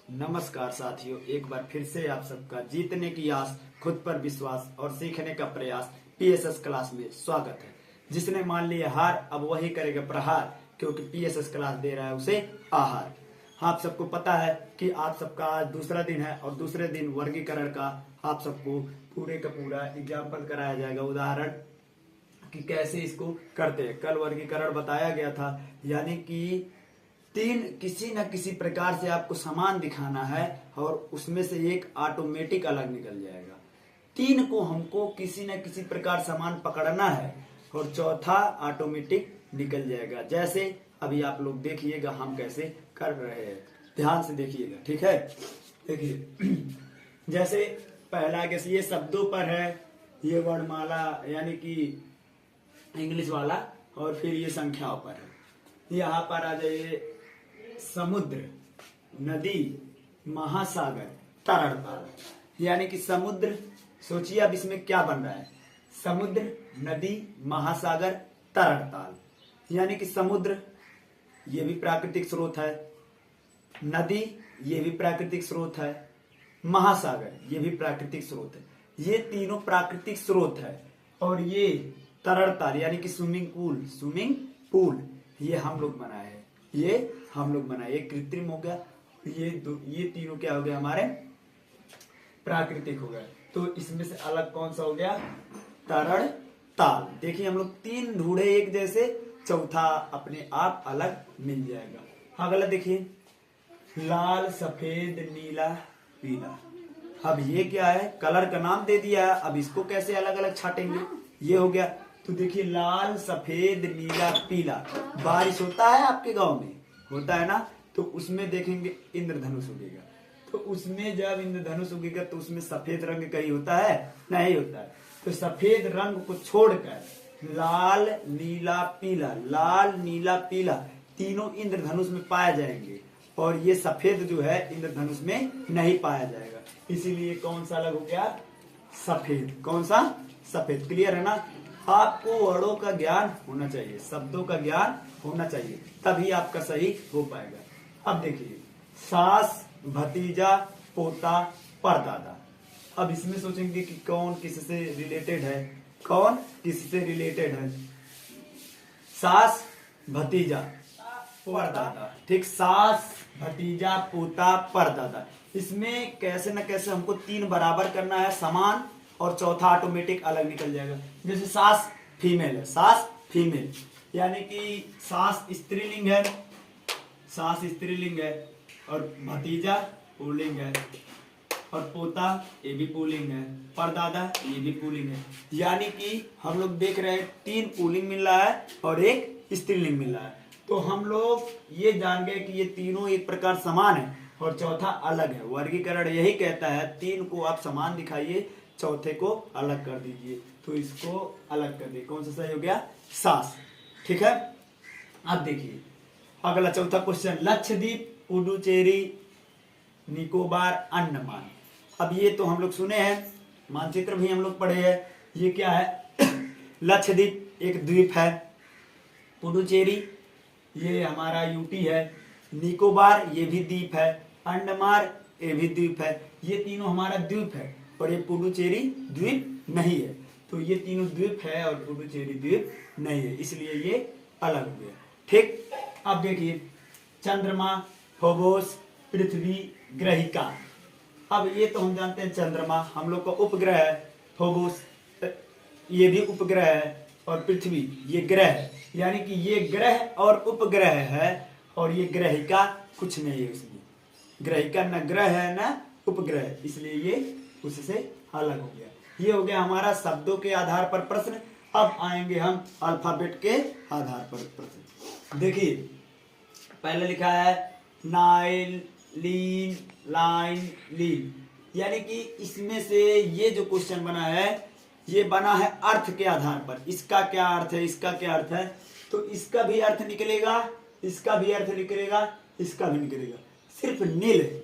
नमस्कार साथियों, एक बार फिर से आप सबका जीतने की आस, खुद पर विश्वास और सीखने का प्रयास पीएसएस क्लास में स्वागत है। जिसने मान लिया हार अब वही करेगा प्रहार, क्योंकि पीएसएस क्लास दे रहा है उसे आहार। आप सबको पता है कि आप सबका आज दूसरा दिन है और दूसरे दिन वर्गीकरण का आप सबको पूरे का पूरा एग्जाम्पल कराया जाएगा, उदाहरण कि कैसे इसको करते हैं। कल वर्गीकरण बताया गया था, यानी कि तीन किसी न किसी प्रकार से आपको समान दिखाना है और उसमें से एक ऑटोमेटिक अलग निकल जाएगा। तीन को हमको किसी न किसी प्रकार समान पकड़ना है और चौथा ऑटोमेटिक निकल जाएगा। जैसे अभी आप लोग देखिएगा हम कैसे कर रहे हैं, ध्यान से देखिएगा, ठीक है। देखिए जैसे पहला कैसे ये शब्दों पर है, ये वर्णमाला यानी कि इंग्लिश वाला, और फिर ये संख्याओं पर है। यहाँ पर आ जाइए, समुद्र, नदी, महासागर, तरल, यानी कि समुद्र। सोचिए अब इसमें क्या बन रहा है, समुद्र, नदी, महासागर, तरल, यानी कि समुद्र ये भी प्राकृतिक स्रोत है, नदी ये भी प्राकृतिक स्रोत है, महासागर ये भी प्राकृतिक स्रोत है। ये तीनों प्राकृतिक स्रोत है। और ये तरल यानी कि स्विमिंग पूल ये हम लोग बनाए हैं, ये हम लोग बनाए, ये कृत्रिम हो गया। ये तीनों क्या हो गया, हमारे प्राकृतिक हो गया। तो इसमें से अलग कौन सा हो गया, तरल ताल। देखिए हम लोग तीन ढूंढे एक जैसे, चौथा अपने आप अलग मिल जाएगा। अगला देखिए, लाल, सफेद, नीला, पीला। अब ये क्या है, कलर का नाम दे दिया है, अब इसको कैसे अलग अलग छाटेंगे, ये हो गया। तो देखिए लाल, सफेद, नीला, पीला। बारिश होता है आपके गांव में, होता है ना, तो उसमें देखेंगे इंद्रधनुष उगेगा। तो उसमें जब इंद्रधनुष उगेगा तो उसमें सफेद रंग कहीं होता है, नहीं होता है। तो सफेद रंग को छोड़कर लाल, नीला, पीला, लाल, नीला, पीला तीनों इंद्रधनुष में पाए जाएंगे, और ये सफेद जो है इंद्रधनुष में नहीं पाया जाएगा। इसीलिए कौन सा अलग हो गया, सफेद। कौन सा, सफेद। क्लियर है ना। आपको वर्डों का ज्ञान होना चाहिए, शब्दों का ज्ञान होना चाहिए, तभी आपका सही हो पाएगा। अब देखिए, सास, भतीजा, पोता, परदादा। अब इसमें सोचेंगे कि कौन किससे रिलेटेड है, कौन किससे रिलेटेड है। सास, भतीजा, परदादा, ठीक। सास, भतीजा, पोता, परदादा। इसमें कैसे न कैसे हमको तीन बराबर करना है, समान, और चौथा ऑटोमेटिक अलग निकल जाएगा। जैसे सास फीमेल है, सास फीमेल, यानी कि सास स्त्रीलिंग है, सास स्त्रीलिंग है, और भतीजा पुल्लिंग है, और पोता ये भी पुल्लिंग है, परदादा ये भी पुल्लिंग है। यानी कि हम लोग देख रहे हैं तीन पुल्लिंग मिल रहा है और एक स्त्रीलिंग मिल रहा है। तो हम लोग ये जान गए कि ये तीनों एक प्रकार समान है और चौथा अलग है। वर्गीकरण यही कहता है, तीन को आप समान दिखाइए, चौथे को अलग कर दीजिए। तो इसको अलग कर दिए, कौन सा सही हो गया, सास, ठीक है। अब देखिए अगला चौथा क्वेश्चन, लक्षद्वीप, पुडुचेरी, निकोबार, अंडमान। अब ये तो हम लोग सुने हैं, मानचित्र भी हम लोग पढ़े हैं। ये क्या है, लक्षद्वीप एक द्वीप है, पुडुचेरी ये हमारा यूटी है, निकोबार ये भी द्वीप है, अंडमान ये भी द्वीप है। ये तीनों हमारा द्वीप है और ये पुडुचेरी द्वीप नहीं है। तो ये तीनों द्वीप है और पुडुचेरी द्वीप नहीं है, इसलिए ये अलग हो गया, ठीक। अब देखिए, चंद्रमा, फोबोस, पृथ्वी, ग्रहिका। अब ये तो हम जानते हैं, चंद्रमा हम लोग का उपग्रह है, फोबोस ये भी उपग्रह है, और पृथ्वी ये ग्रह है। यानी कि ये ग्रह और उपग्रह है, और ये ग्रहिका कुछ नहीं है उसमें। ग्रहिका न ग्रह है न उपग्रह, इसलिए ये उससे अलग हो गया। ये हो गया हमारा शब्दों के आधार पर प्रश्न। अब आएंगे हम अल्फाबेट के आधार पर प्रश्न। देखिए पहले लिखा है नाइल, लीन, लाइन, लीन, यानी कि इसमें से ये जो क्वेश्चन बना है ये बना है अर्थ के आधार पर। इसका क्या अर्थ है, इसका क्या अर्थ है, तो इसका भी अर्थ निकलेगा, इसका भी अर्थ निकलेगा, इसका भी निकलेगा। सिर्फ नील है,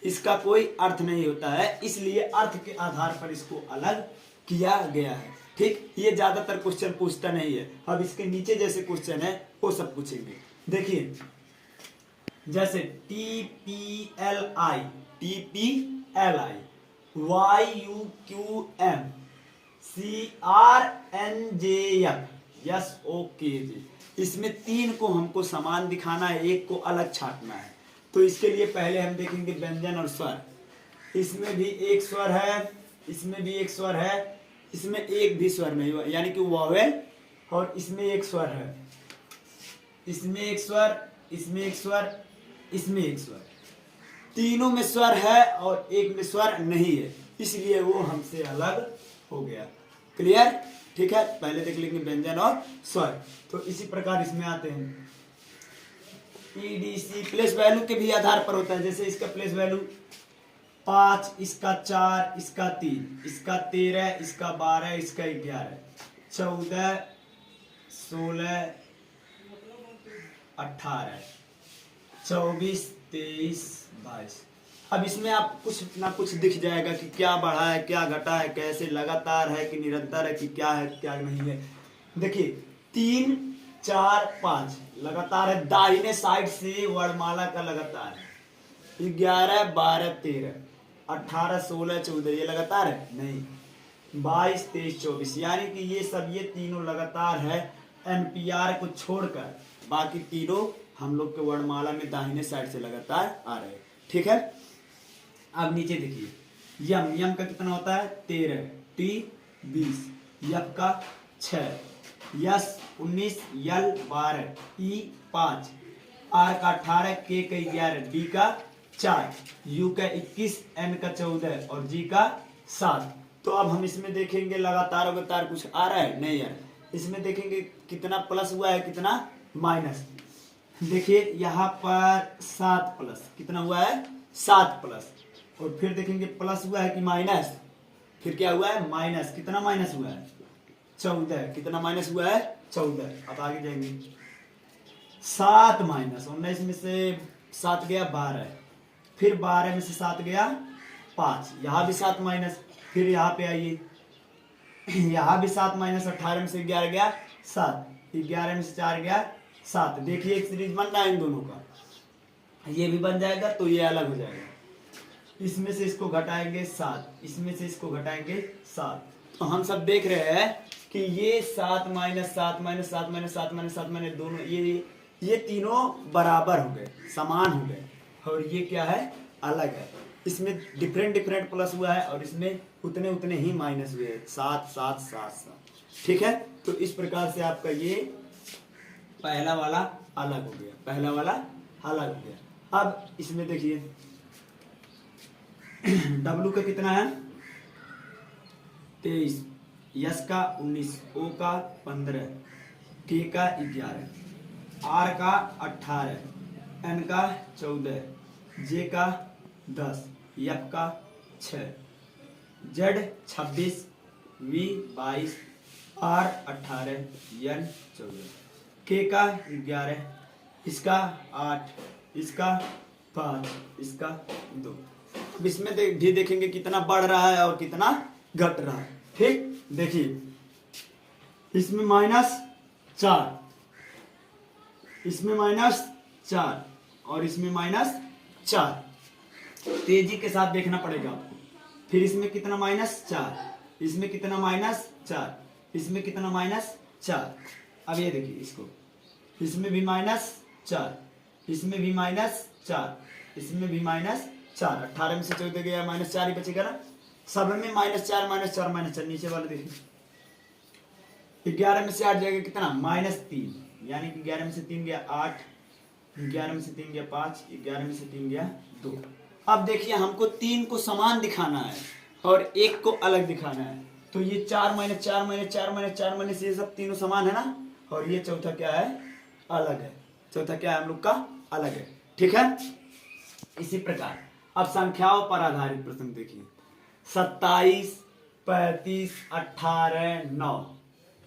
इसका कोई अर्थ नहीं होता है, इसलिए अर्थ के आधार पर इसको अलग किया गया है, ठीक। ये ज्यादातर क्वेश्चन पूछता नहीं है। अब इसके नीचे जैसे क्वेश्चन है वो सब पूछेंगे। देखिए जैसे TPLI, TPLI, YUQM, CRNJF, SOKJ। इसमें 3 को हमको समान दिखाना है, एक को अलग छांटना है। तो इसके लिए पहले हम देखेंगे व्यंजन और स्वर। इसमें भी एक स्वर है, इसमें भी एक स्वर है, इसमें एक भी स्वर नहीं हुआ, यानी कि वॉवेल, और इसमें एक स्वर है, इसमें एक स्वर, इसमें एक स्वर, इसमें एक स्वर। तीनों में स्वर है और एक में स्वर नहीं है, इसलिए वो हमसे अलग हो गया। क्लियर? ठीक है, पहले देख लेंगे व्यंजन और स्वर। तो इसी प्रकार इसमें आते हैं EDC प्लेस वैल्यू के भी आधार पर होता है। जैसे इसका प्लेस वैल्यू 5, इसका 4, इसका 3, इसका 13, इसका 12, इसका 11, 14, 16, 18, 24, 23, 22। अब इसमें आप कुछ ना कुछ दिख जाएगा कि क्या बढ़ा है, क्या घटा है, कैसे लगातार है कि निरंतर है कि क्या है क्या नहीं है। देखिए 3, 4, 5 लगातार है, दाहिने साइड से वर्णमाला का लगातार है। 11, 12, 13, 18, 16, 14 ये लगातार है नहीं। 22, 23, 24 यानी कि ये तीनों लगातार है। NPR को छोड़कर बाकी तीनों हम लोग के वर्णमाला में दाहिने साइड से लगातार आ रहे हैं। ठीक है, अब नीचे देखिए यम का कितना होता है 13, T 20, यप का 6, यस 19, यल 12, E 5, R का 18, K का 11, D का 4, U का 21, N का 14 और G का 7। तो अब हम इसमें देखेंगे लगातार लगातार कुछ आ रहा है नहीं यार। इसमें देखेंगे कितना प्लस हुआ है कितना माइनस। देखिए यहाँ पर 7 प्लस, कितना हुआ है 7 प्लस, और फिर देखेंगे प्लस हुआ है कि माइनस, फिर क्या हुआ है माइनस, कितना माइनस हुआ है 14, कितना माइनस हुआ है 14। अब आगे जाएंगे 7 माइनस 19 में से 7 गया 12, फिर 12 में से 7 गया 5, यहाँ भी 7 माइनस, फिर यहाँ पे आइए यहाँ भी 7 माइनस, 18 में से 11 गया 7, 11 में से 4 गया 7। देखिए एक सीरीज बन रहा है इन दोनों का, ये भी बन जाएगा तो ये अलग हो जाएगा। इसमें से इसको घटाएंगे 7, इसमें से इसको घटाएंगे 7, तो हम सब देख रहे हैं कि ये 7 minus 7 minus 7 minus 7 minus 7 minus दोनों ये तीनों बराबर हो गए, समान हो गए, और ये क्या है अलग है। इसमें डिफरेंट प्लस हुआ है और इसमें उतने ही माइनस हुए, 7 7 7 7। ठीक है, तो इस प्रकार से आपका ये पहला वाला अलग हो गया, पहला वाला अलग हो गया। अब इसमें देखिए W का कितना है 23, यस का 19, O का 15, K का 11, R का 18, N का 14, J का 10, F का 6, Z 26, V 22, R 18, N 14, K का 11, इसका 8, इसका 5, इसका 2। इसमें भी देखेंगे कितना बढ़ रहा है और कितना घट रहा है। ठीक, देखिए इसमें -4, इसमें -4 और इसमें -4, तेजी के साथ देखना पड़ेगा आपको। फिर इसमें कितना -4, इसमें कितना -4, इसमें कितना -4। अब ये देखिए इसको, इसमें भी -4, इसमें भी -4, इसमें भी -4। 18 में से 14 गया -4 ही बचेगा ना, सब में -4 -4 -4। नीचे वाले देखिए 11 में से 8 जाएगा कितना -3, यानी कि 11 में से 3 गया 8, 11 में से 3 गया 5, 11 में से 3 गया 2। अब देखिए हमको 3 को समान दिखाना है और 1 को अलग दिखाना है, तो ये 4 - 4 - 4 - 4 - ये सब तीनों समान है ना, और ये चौथा क्या है अलग है, चौथा क्या है हम लोग का अलग है। ठीक है, इसी प्रकार अब संख्याओं पर आधारित प्रश्न देखिए 27, 35, 18, 9।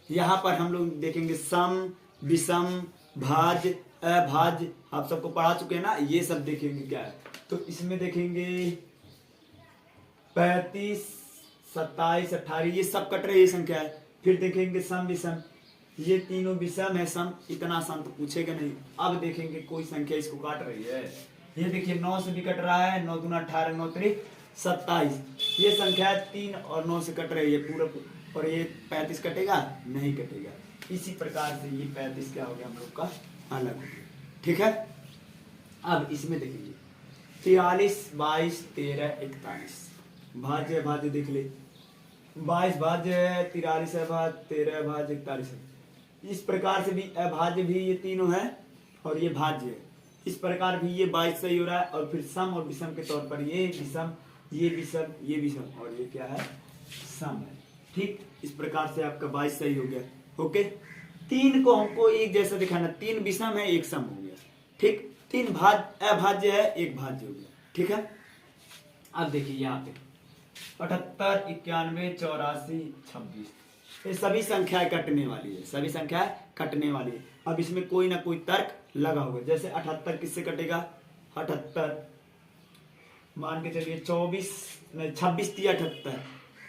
यहाँ पर हम लोग देखेंगे सम, विषम, भाज्य, अभाज्य, आप सबको पढ़ा चुके हैं ना, ये सब देखेंगे क्या है। तो इसमें देखेंगे 35, 27, 18 ये सब कट रही संख्या है। फिर देखेंगे सम, विषम, ये तीनों विषम है, सम इतना सम तो पूछेगा नहीं। अब देखेंगे कोई संख्या इसको काट रही है, ये देखिए 9 से भी कट रहा है, 9 दूना 18, 9 3 27। ये संख्या 3 और 9 से कट रही है पूरा, और ये 35 कटेगा नहीं कटेगा। इसी प्रकार से ये 35 क्या हो गया हम लोग का अलग हो गया, ठीक है। अब इसमें देखेंगे 43, 22, 13, 41 भाज्य भाज्य देख ले, 22 भाज्य है, 43 है भाज्य, 13 भाज्य, 41 है। इस प्रकार से भी अभाज्य भी ये तीनों है और ये भाज्य है। इस प्रकार भी ये 22 सही हो रहा है, और फिर सम और विषम के तौर पर ये विषम, ये विषम, ये विषम, और ये क्या है सम है, ठीक। इस प्रकार से आपका 22 सही हो गया, ओके। 3 को हमको एक जैसा दिखाना, 3 विषम है 1 सम हो गया, ठीक। 3 अभाज्य है 1 भाज्य हो गया, ठीक है। अब देखिए यहाँ पे 78, 91, 84, 26 ये सभी संख्याएं कटने वाली है, सभी संख्याएं कटने वाली है। अब इसमें कोई ना कोई तर्क लगा होगा। जैसे 78 किससे कटेगा, 78 मान के चलिए 26 दिया 78,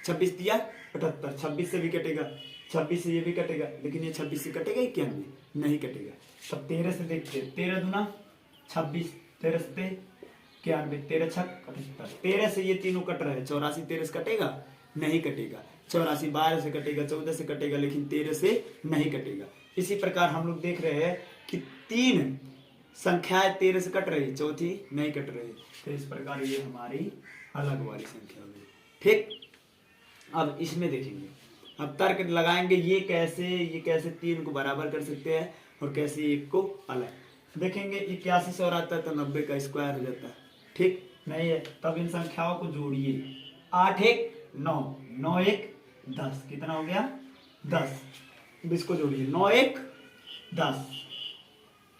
26 दिया 78, 26 से भी कटेगा, 26 से ये भी कटेगा, लेकिन ये 26 से कटेगा 91 नहीं कटेगा। तब 13 से देखते हैं, 13 दूना 26, 13 से 91, 13 छक 78, 13 से ये तीनों कट रहे हैं। 84 13 से कटेगा नहीं कटेगा, 84 12 से कटेगा, 14 से कटेगा, लेकिन 13 से नहीं कटेगा। इसी प्रकार हम लोग देख रहे हैं कि 3 संख्याएं 13 से कट रही, चौथी नहीं कट रही, तो इस प्रकार ये हमारी अलग वाली संख्या होगी, ठीक। अब इसमें देखेंगे, अब तर्क लगाएंगे ये कैसे 3 को बराबर कर सकते हैं और कैसे 1 को अलग। देखेंगे 81 से और आता है तो 90 का स्क्वायर हो जाता है, ठीक नहीं है। तब इन संख्याओं को जोड़िए, 8 1 9, 9 1 10, कितना हो गया 10। इसको जोड़िए 9 1 10,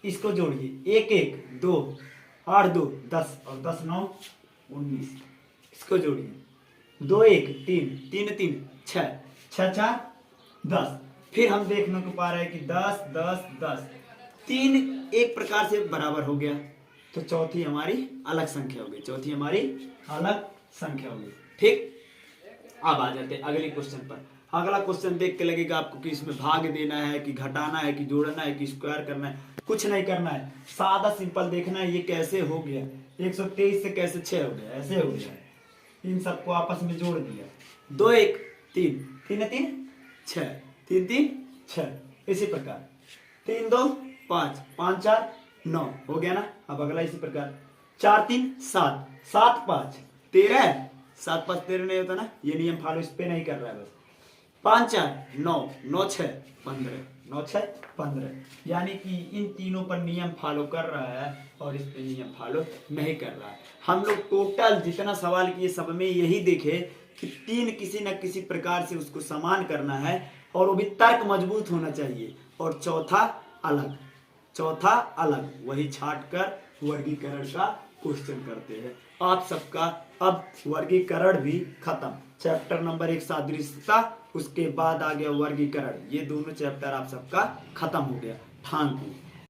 इसको जोड़िए 1 1 2, 8 2 10 और 10 9 19, इसको जोड़िए 2 1 3, 3 3 6, 6 4 10। फिर हम देखने को पा रहे हैं कि 10 10 10, 3 एक प्रकार से बराबर हो गया, तो चौथी हमारी अलग संख्या हो गई, चौथी हमारी अलग संख्या हो गई, ठीक। अब आ जाते हैं अगले क्वेश्चन पर। अगला क्वेश्चन देख के लगेगा आपको कि इसमें भाग देना है कि घटाना है कि जोड़ना है कि स्क्वायर करना है, कुछ नहीं करना है, सादा सिंपल देखना है ये कैसे हो गया। 123 से कैसे 6 हो गया, ऐसे हो गया, इन सबको आपस में जोड़ दिया, 2 1 3, 3 3 6, 3 3 6, इसी प्रकार 3 2 5, 5 4 9 हो गया ना। अब अगला इसी प्रकार 4 3 7, 7 5 13, 7 5 13 नहीं होता ना, ये नियम फॉलो इस पे नहीं कर रहा है बस। 5 4 9, 9 6 15, 9 6 15, यानी कि इन तीनों पर नियम फॉलो कर रहा है और इस पे नियम फॉलो नहीं कर रहा है। हम लोग टोटल जितना सवाल किए सब में यही देखे कि 3 किसी न किसी प्रकार से उसको समान करना है और वो भी तर्क मजबूत होना चाहिए, और चौथा अलग वही छाट कर वर्गीकरण का क्वेश्चन करते हैं। आप सबका अब वर्गीकरण भी खत्म। चैप्टर नंबर 1 सादृश्यता, उसके बाद आ गया वर्गीकरण, ये दोनों चैप्टर आप सबका खत्म हो गया। Thank you.